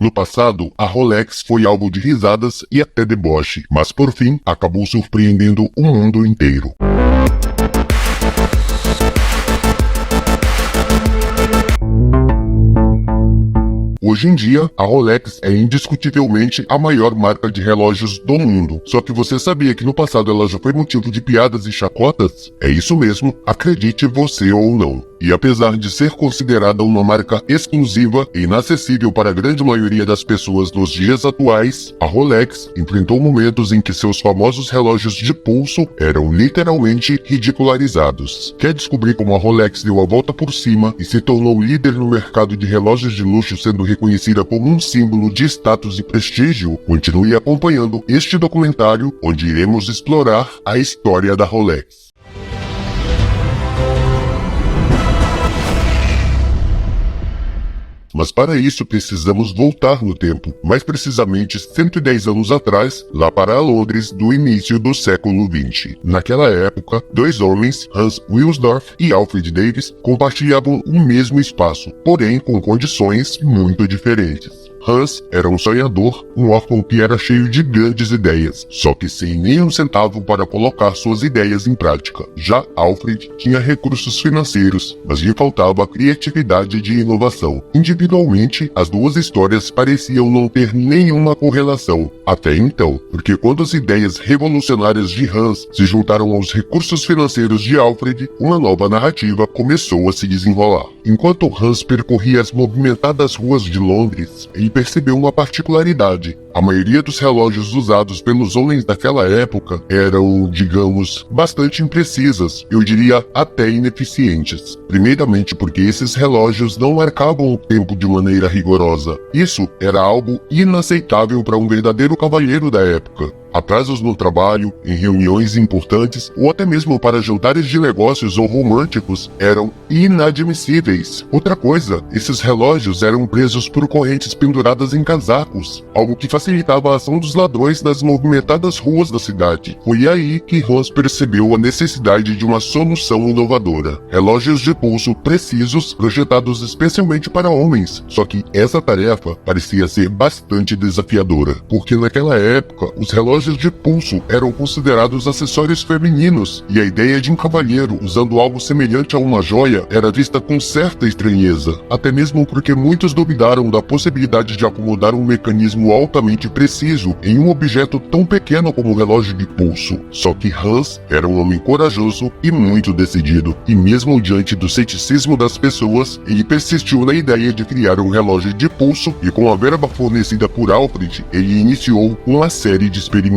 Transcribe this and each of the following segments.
No passado, a Rolex foi alvo de risadas e até deboche, mas por fim, acabou surpreendendo o mundo inteiro. Hoje em dia, a Rolex é indiscutivelmente a maior marca de relógios do mundo. Só que você sabia que no passado ela já foi motivo de piadas e chacotas? É isso mesmo, acredite você ou não. E apesar de ser considerada uma marca exclusiva e inacessível para a grande maioria das pessoas nos dias atuais, a Rolex enfrentou momentos em que seus famosos relógios de pulso eram literalmente ridicularizados. Quer descobrir como a Rolex deu a volta por cima e se tornou líder no mercado de relógios de luxo, sendo reconhecida como um símbolo de status e prestígio? Continue acompanhando este documentário, onde iremos explorar a história da Rolex. Mas para isso precisamos voltar no tempo, mais precisamente 110 anos atrás, lá para Londres do início do século XX. Naquela época, dois homens, Hans Wilsdorf e Alfred Davis, compartilhavam o mesmo espaço, porém com condições muito diferentes. Hans era um sonhador, um órfão que era cheio de grandes ideias, só que sem nem um centavo para colocar suas ideias em prática. Já Alfred tinha recursos financeiros, mas lhe faltava criatividade e inovação. Individualmente, as duas histórias pareciam não ter nenhuma correlação, até então, porque quando as ideias revolucionárias de Hans se juntaram aos recursos financeiros de Alfred, uma nova narrativa começou a se desenrolar. Enquanto Hans percorria as movimentadas ruas de Londres, ele percebeu uma particularidade. A maioria dos relógios usados pelos homens daquela época eram, digamos, bastante imprecisas, eu diria até ineficientes. Primeiramente porque esses relógios não marcavam o tempo de maneira rigorosa. Isso era algo inaceitável para um verdadeiro cavalheiro da época. Atrasos no trabalho, em reuniões importantes ou até mesmo para jantares de negócios ou românticos eram inadmissíveis. Outra coisa, esses relógios eram presos por correntes penduradas em casacos, algo que facilitava a ação dos ladrões nas movimentadas ruas da cidade. Foi aí que Hans percebeu a necessidade de uma solução inovadora. Relógios de pulso precisos, projetados especialmente para homens. Só que essa tarefa parecia ser bastante desafiadora, porque naquela época os relógios de pulso eram considerados acessórios femininos, e a ideia de um cavalheiro usando algo semelhante a uma joia era vista com certa estranheza, até mesmo porque muitos duvidaram da possibilidade de acomodar um mecanismo altamente preciso em um objeto tão pequeno como um relógio de pulso. Só que Hans era um homem corajoso e muito decidido, e mesmo diante do ceticismo das pessoas, ele persistiu na ideia de criar um relógio de pulso, e com a verba fornecida por Alfred, ele iniciou uma série de experimentos.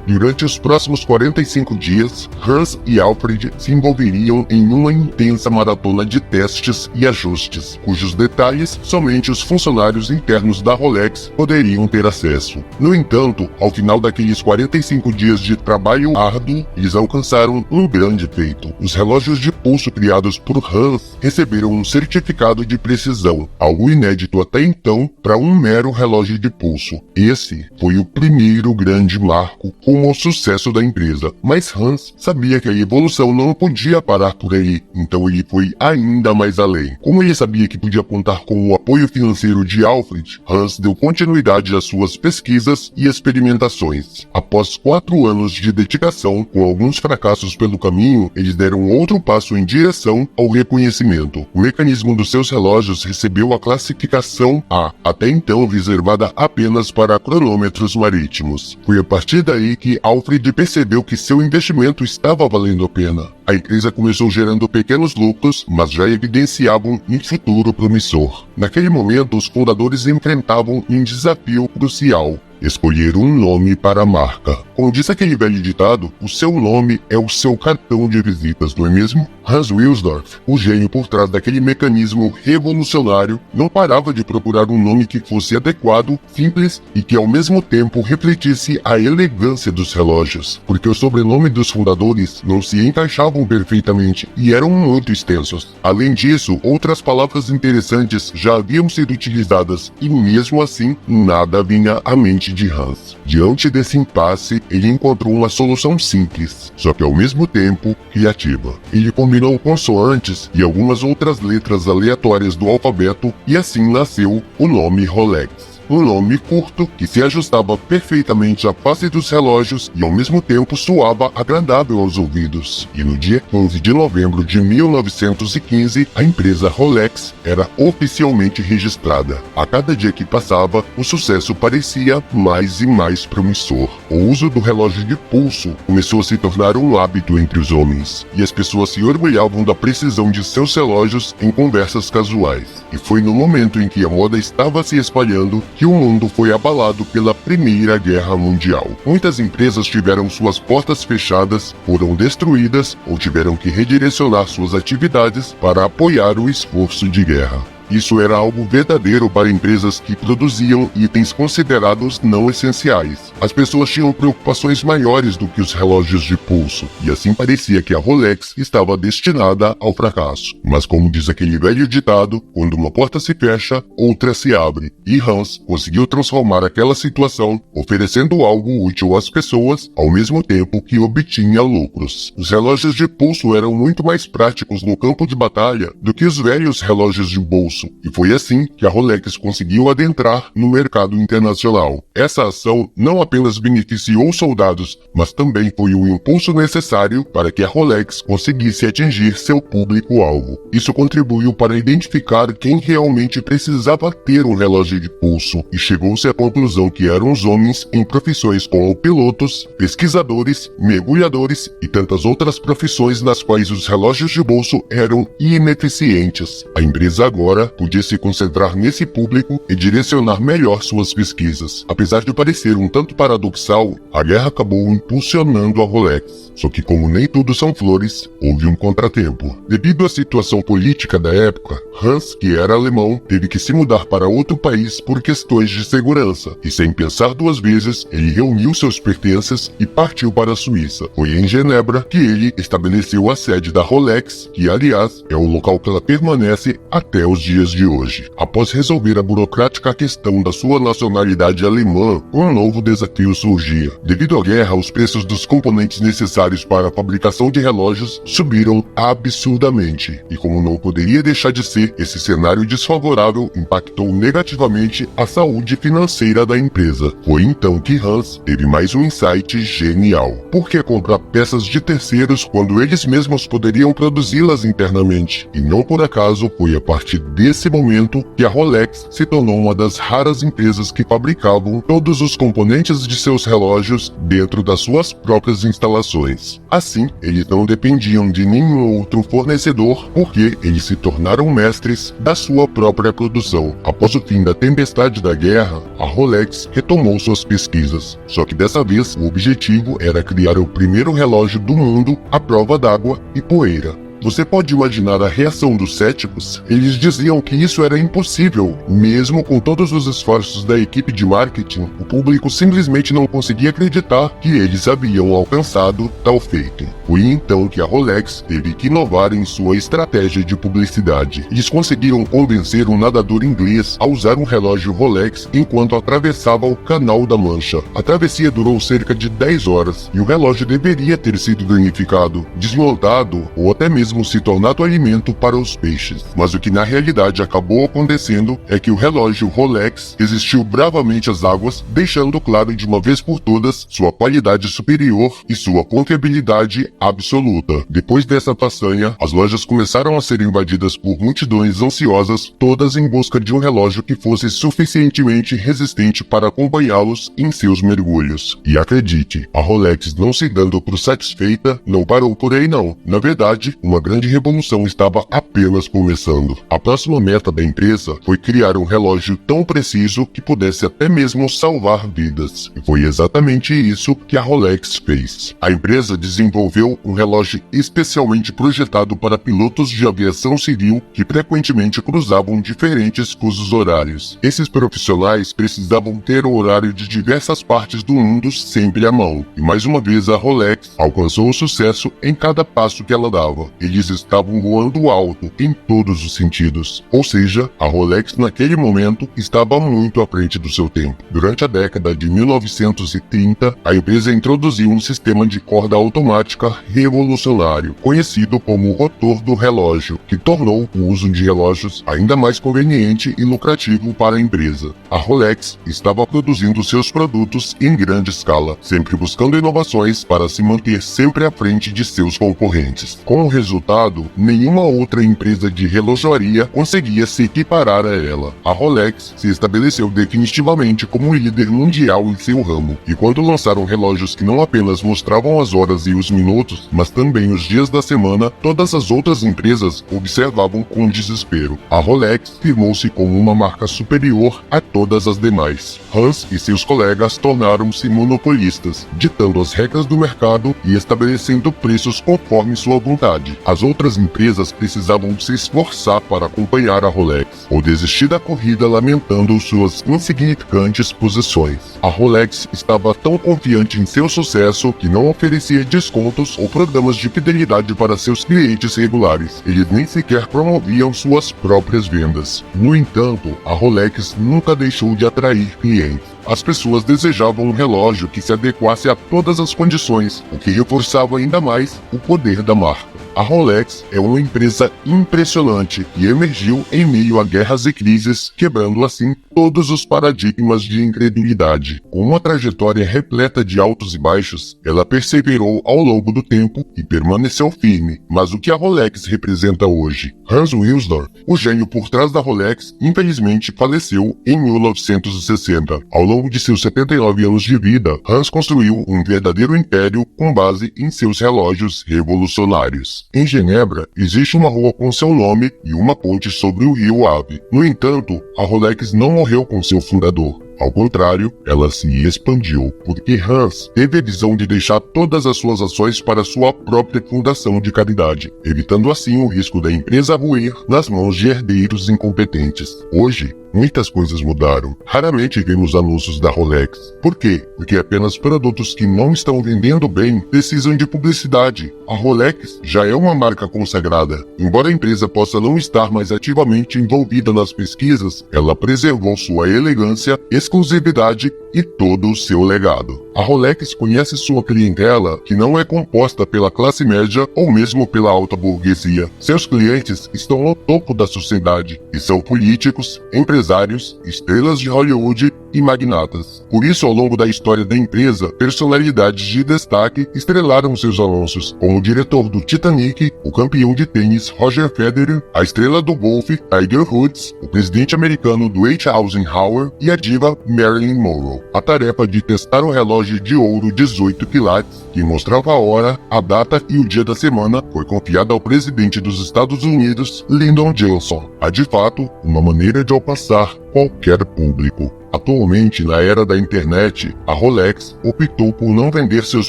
Durante os próximos 45 dias, Hans e Alfred se envolveriam em uma intensa maratona de testes e ajustes, cujos detalhes somente os funcionários internos da Rolex poderiam ter acesso. No entanto, ao final daqueles 45 dias de trabalho árduo, eles alcançaram um grande feito. Os relógios de pulso criados por Hans receberam um certificado de precisão, algo inédito até então para um mero relógio de pulso. Esse foi o primeiro grande marco rumo ao sucesso da empresa, mas Hans sabia que a evolução não podia parar por aí, então ele foi ainda mais além. Como ele sabia que podia contar com o apoio financeiro de Alfred, Hans deu continuidade às suas pesquisas e experimentações. Após 4 anos de dedicação, com alguns fracassos pelo caminho, eles deram outro passo em direção ao reconhecimento. O mecanismo dos seus relógios recebeu a classificação A, até então reservada apenas para cronômetros marítimos. Foi a partir daí que Alfred percebeu que seu investimento estava valendo a pena. A empresa começou gerando pequenos lucros, mas já evidenciavam um futuro promissor. Naquele momento, os fundadores enfrentavam um desafio crucial: escolher um nome para a marca. Como diz aquele velho ditado, o seu nome é o seu cartão de visitas, não é mesmo? Hans Wilsdorf, o gênio por trás daquele mecanismo revolucionário, não parava de procurar um nome que fosse adequado, simples e que ao mesmo tempo refletisse a elegância dos relógios, porque o sobrenome dos fundadores não se encaixavam perfeitamente e eram muito extensos. Além disso, outras palavras interessantes já haviam sido utilizadas e mesmo assim, nada vinha à mente de Hans. Diante desse impasse, ele encontrou uma solução simples, só que ao mesmo tempo criativa. Ele combinou consoantes e algumas outras letras aleatórias do alfabeto e assim nasceu o nome Rolex. um nome curto que se ajustava perfeitamente à face dos relógios e ao mesmo tempo soava agradável aos ouvidos. E no dia 15 de novembro de 1915, a empresa Rolex era oficialmente registrada. A cada dia que passava, o sucesso parecia mais e mais promissor. O uso do relógio de pulso começou a se tornar um hábito entre os homens, e as pessoas se orgulhavam da precisão de seus relógios em conversas casuais. E foi no momento em que a moda estava se espalhando que o mundo foi abalado pela Primeira Guerra Mundial. Muitas empresas tiveram suas portas fechadas, foram destruídas ou tiveram que redirecionar suas atividades para apoiar o esforço de guerra. Isso era algo verdadeiro para empresas que produziam itens considerados não essenciais. As pessoas tinham preocupações maiores do que os relógios de pulso, e assim parecia que a Rolex estava destinada ao fracasso. Mas como diz aquele velho ditado, quando uma porta se fecha, outra se abre. E Hans conseguiu transformar aquela situação, oferecendo algo útil às pessoas, ao mesmo tempo que obtinha lucros. Os relógios de pulso eram muito mais práticos no campo de batalha do que os velhos relógios de bolso. E foi assim que a Rolex conseguiu adentrar no mercado internacional. Essa ação não apenas beneficiou os soldados, mas também foi o impulso necessário para que a Rolex conseguisse atingir seu público-alvo. Isso contribuiu para identificar quem realmente precisava ter um relógio de pulso, e chegou-se à conclusão que eram os homens em profissões como pilotos, pesquisadores, mergulhadores e tantas outras profissões nas quais os relógios de bolso eram ineficientes. A empresa agora podia se concentrar nesse público e direcionar melhor suas pesquisas. Apesar de parecer um tanto paradoxal, a guerra acabou impulsionando a Rolex. Só que como nem tudo são flores, houve um contratempo. Devido à situação política da época, Hans, que era alemão, teve que se mudar para outro país por questões de segurança, e sem pensar duas vezes, ele reuniu seus pertences e partiu para a Suíça. Foi em Genebra que ele estabeleceu a sede da Rolex, que aliás é o local que ela permanece até os dias de hoje. Após resolver a burocrática questão da sua nacionalidade alemã, um novo desafio surgia. Devido à guerra, os preços dos componentes necessários para a fabricação de relógios subiram absurdamente. E como não poderia deixar de ser, esse cenário desfavorável impactou negativamente a saúde financeira da empresa. Foi então que Hans teve mais um insight genial. Por que comprar peças de terceiros quando eles mesmos poderiam produzi-las internamente? E não por acaso foi a partir desse momento que a Rolex se tornou uma das raras empresas que fabricavam todos os componentes de seus relógios dentro das suas próprias instalações. Assim, eles não dependiam de nenhum outro fornecedor, porque eles se tornaram mestres da sua própria produção. Após o fim da tempestade da guerra, a Rolex retomou suas pesquisas. Só que dessa vez, o objetivo era criar o primeiro relógio do mundo à prova d'água e poeira. Você pode imaginar a reação dos céticos? Eles diziam que isso era impossível. Mesmo com todos os esforços da equipe de marketing, o público simplesmente não conseguia acreditar que eles haviam alcançado tal feito. Foi então que a Rolex teve que inovar em sua estratégia de publicidade. Eles conseguiram convencer um nadador inglês a usar um relógio Rolex enquanto atravessava o Canal da Mancha. A travessia durou cerca de 10 horas e o relógio deveria ter sido danificado, desmontado ou até mesmo se tornado alimento para os peixes. Mas o que na realidade acabou acontecendo é que o relógio Rolex resistiu bravamente às águas, deixando claro de uma vez por todas sua qualidade superior e sua confiabilidade absoluta. Depois dessa façanha, as lojas começaram a ser invadidas por multidões ansiosas, todas em busca de um relógio que fosse suficientemente resistente para acompanhá-los em seus mergulhos. E acredite, a Rolex, não se dando por satisfeita, não parou por aí não. Na verdade, uma grande revolução estava apenas começando. A próxima meta da empresa foi criar um relógio tão preciso que pudesse até mesmo salvar vidas. E foi exatamente isso que a Rolex fez. A empresa desenvolveu um relógio especialmente projetado para pilotos de aviação civil que frequentemente cruzavam diferentes fusos horários. Esses profissionais precisavam ter o horário de diversas partes do mundo sempre à mão. E mais uma vez a Rolex alcançou o sucesso em cada passo que ela dava. Eles eles estavam voando alto em todos os sentidos. Ou seja, a Rolex naquele momento estava muito à frente do seu tempo. Durante a década de 1930, a empresa introduziu um sistema de corda automática revolucionário, conhecido como rotor do relógio, que tornou o uso de relógios ainda mais conveniente e lucrativo para a empresa. A Rolex estava produzindo seus produtos em grande escala, sempre buscando inovações para se manter sempre à frente de seus concorrentes. Com o resultado, nenhuma outra empresa de relojoaria conseguia se equiparar a ela. A Rolex se estabeleceu definitivamente como líder mundial em seu ramo, e quando lançaram relógios que não apenas mostravam as horas e os minutos, mas também os dias da semana, todas as outras empresas observavam com desespero. A Rolex firmou-se como uma marca superior a todas as demais. Hans e seus colegas tornaram-se monopolistas, ditando as regras do mercado e estabelecendo preços conforme sua vontade. As outras empresas precisavam se esforçar para acompanhar a Rolex, ou desistir da corrida lamentando suas insignificantes posições. A Rolex estava tão confiante em seu sucesso que não oferecia descontos ou programas de fidelidade para seus clientes regulares. Eles nem sequer promoviam suas próprias vendas. No entanto, a Rolex nunca deixou de atrair clientes. As pessoas desejavam um relógio que se adequasse a todas as condições, o que reforçava ainda mais o poder da marca. A Rolex é uma empresa impressionante que emergiu em meio a guerras e crises, quebrando assim todos os paradigmas de incredulidade. Com uma trajetória repleta de altos e baixos, ela perseverou ao longo do tempo e permaneceu firme. Mas o que a Rolex representa hoje? Hans Wilsdorf, o gênio por trás da Rolex, infelizmente faleceu em 1960. Ao longo de seus 79 anos de vida, Hans construiu um verdadeiro império com base em seus relógios revolucionários. Em Genebra, existe uma rua com seu nome e uma ponte sobre o rio Ave. No entanto, a Rolex não morreu com seu fundador. Ao contrário, ela se expandiu, porque Hans teve a visão de deixar todas as suas ações para sua própria fundação de caridade, evitando assim o risco da empresa ruir nas mãos de herdeiros incompetentes. Hoje, muitas coisas mudaram. Raramente vemos anúncios da Rolex. Por quê? Porque apenas produtos que não estão vendendo bem precisam de publicidade. A Rolex já é uma marca consagrada. Embora a empresa possa não estar mais ativamente envolvida nas pesquisas, ela preservou sua elegância, exclusividade e todo o seu legado. A Rolex conhece sua clientela, que não é composta pela classe média ou mesmo pela alta burguesia. Seus clientes estão no topo da sociedade e são políticos, empresários, estrelas de Hollywood e magnatas. Por isso, ao longo da história da empresa, personalidades de destaque estrelaram seus anúncios, como o diretor do Titanic, o campeão de tênis Roger Federer, a estrela do golfe Tiger Woods, o presidente americano Dwight Eisenhower e a diva Marilyn Monroe. A tarefa de testar o relógio de ouro 18 quilates, que mostrava a hora, a data e o dia da semana, foi confiada ao presidente dos Estados Unidos, Lyndon Johnson. Há de fato uma maneira de alcançar qualquer público. Atualmente, na era da internet, a Rolex optou por não vender seus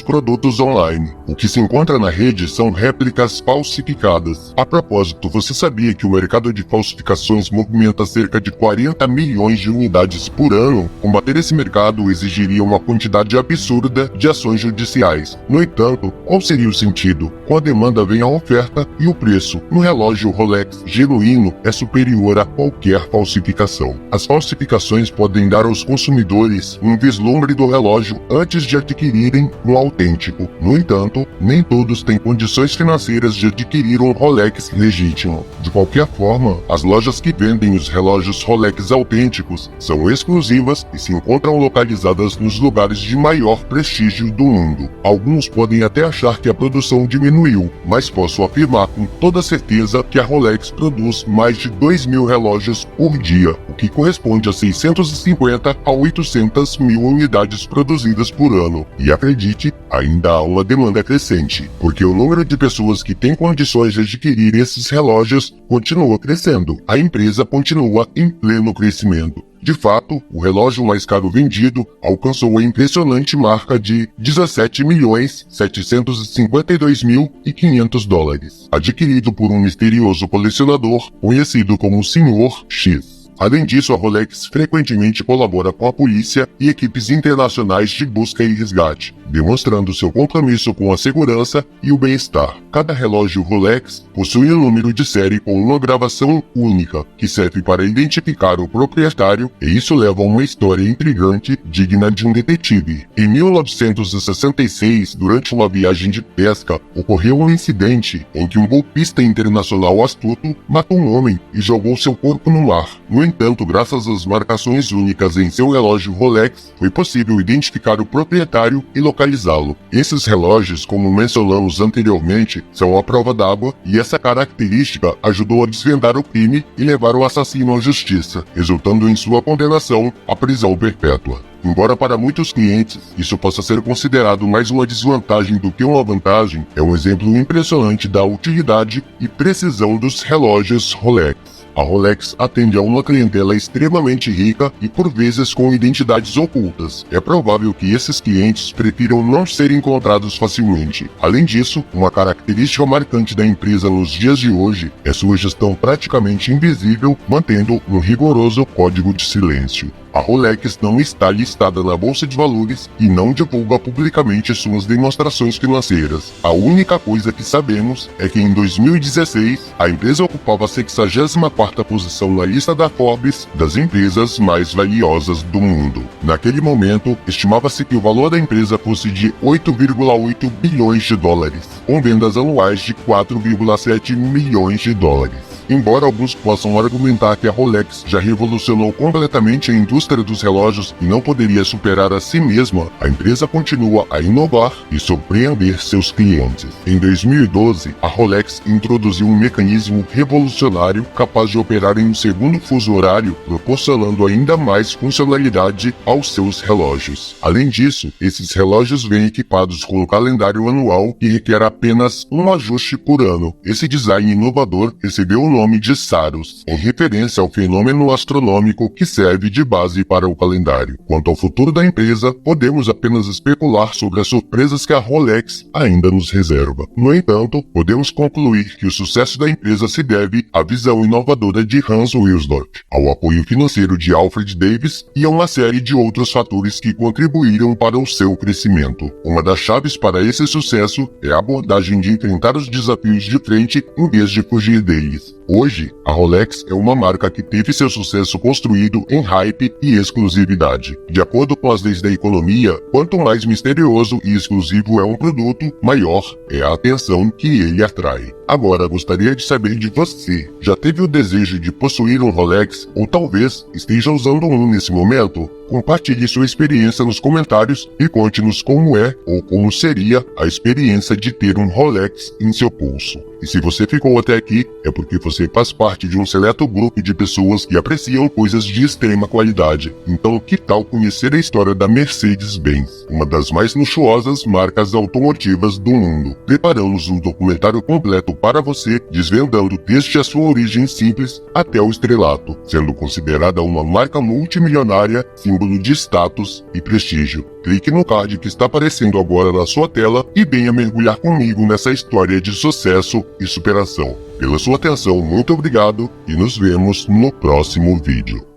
produtos online. O que se encontra na rede são réplicas falsificadas. A propósito, você sabia que o mercado de falsificações movimenta cerca de 40 milhões de unidades por ano? Combater esse mercado exigiria uma quantidade absurda de ações judiciais. No entanto, qual seria o sentido? Com a demanda vem a oferta e o preço. No relógio Rolex genuíno é superior a qualquer falsificação. As falsificações podem dar aos consumidores um vislumbre do relógio antes de adquirirem um autêntico. No entanto, nem todos têm condições financeiras de adquirir um Rolex legítimo. De qualquer forma, as lojas que vendem os relógios Rolex autênticos são exclusivas e se encontram localizadas nos lugares de maior prestígio do mundo. Alguns podem até achar que a produção diminuiu, mas posso afirmar com toda certeza que a Rolex produz mais de 2.000 relógios por dia, o que corresponde a 650 a 800 mil unidades produzidas por ano. E acredite, ainda há uma demanda crescente, porque o número de pessoas que têm condições de adquirir esses relógios continua crescendo. A empresa continua em pleno crescimento. De fato, o relógio mais caro vendido alcançou a impressionante marca de $17.752.500, adquirido por um misterioso colecionador conhecido como Sr. X. Além disso, a Rolex frequentemente colabora com a polícia e equipes internacionais de busca e resgate, demonstrando seu compromisso com a segurança e o bem-estar. Cada relógio Rolex possui um número de série com uma gravação única, que serve para identificar o proprietário, e isso leva a uma história intrigante digna de um detetive. Em 1966, durante uma viagem de pesca, ocorreu um incidente em que um golpista internacional astuto matou um homem e jogou seu corpo no mar. No entanto, graças às marcações únicas em seu relógio Rolex, foi possível identificar o proprietário e localizá-lo. Esses relógios, como mencionamos anteriormente, são a prova d'água, e essa característica ajudou a desvendar o crime e levar o assassino à justiça, resultando em sua condenação à prisão perpétua. Embora para muitos clientes isso possa ser considerado mais uma desvantagem do que uma vantagem, é um exemplo impressionante da utilidade e precisão dos relógios Rolex. A Rolex atende a uma clientela extremamente rica e por vezes com identidades ocultas. É provável que esses clientes prefiram não ser encontrados facilmente. Além disso, uma característica marcante da empresa nos dias de hoje é sua gestão praticamente invisível, mantendo um rigoroso código de silêncio. A Rolex não está listada na Bolsa de Valores e não divulga publicamente suas demonstrações financeiras. A única coisa que sabemos é que em 2016, a empresa ocupava a 64ª posição na lista da Forbes das empresas mais valiosas do mundo. Naquele momento, estimava-se que o valor da empresa fosse de 8,8 bilhões de dólares, com vendas anuais de 4,7 milhões de dólares. Embora alguns possam argumentar que a Rolex já revolucionou completamente a indústria dos relógios e não poderia superar a si mesma, a empresa continua a inovar e surpreender seus clientes. Em 2012, a Rolex introduziu um mecanismo revolucionário capaz de operar em um segundo fuso horário, proporcionando ainda mais funcionalidade aos seus relógios. Além disso, esses relógios vêm equipados com um calendário anual que requer apenas um ajuste por ano. Esse design inovador recebeu o nome de Saros, em referência ao fenômeno astronômico que serve de base para o calendário. Quanto ao futuro da empresa, podemos apenas especular sobre as surpresas que a Rolex ainda nos reserva. No entanto, podemos concluir que o sucesso da empresa se deve à visão inovadora de Hans Wilsdorf, ao apoio financeiro de Alfred Davis e a uma série de outros fatores que contribuíram para o seu crescimento. Uma das chaves para esse sucesso é a abordagem de enfrentar os desafios de frente em vez de fugir deles. Hoje, a Rolex é uma marca que teve seu sucesso construído em hype e exclusividade. De acordo com as leis da economia, quanto mais misterioso e exclusivo é um produto, maior é a atenção que ele atrai. Agora, gostaria de saber de você. Já teve o desejo de possuir um Rolex ou talvez esteja usando um nesse momento? Compartilhe sua experiência nos comentários e conte-nos como é ou como seria a experiência de ter um Rolex em seu pulso. E se você ficou até aqui, é porque você faz parte de um seleto grupo de pessoas que apreciam coisas de extrema qualidade. Então, que tal conhecer a história da Mercedes-Benz, uma das mais luxuosas marcas automotivas do mundo? Preparamos um documentário completo para você, desvendando desde a sua origem simples até o estrelato, sendo considerada uma marca multimilionária, símbolo de status e prestígio. Clique no card que está aparecendo agora na sua tela e venha mergulhar comigo nessa história de sucesso e superação. Pela sua atenção, muito obrigado e nos vemos no próximo vídeo.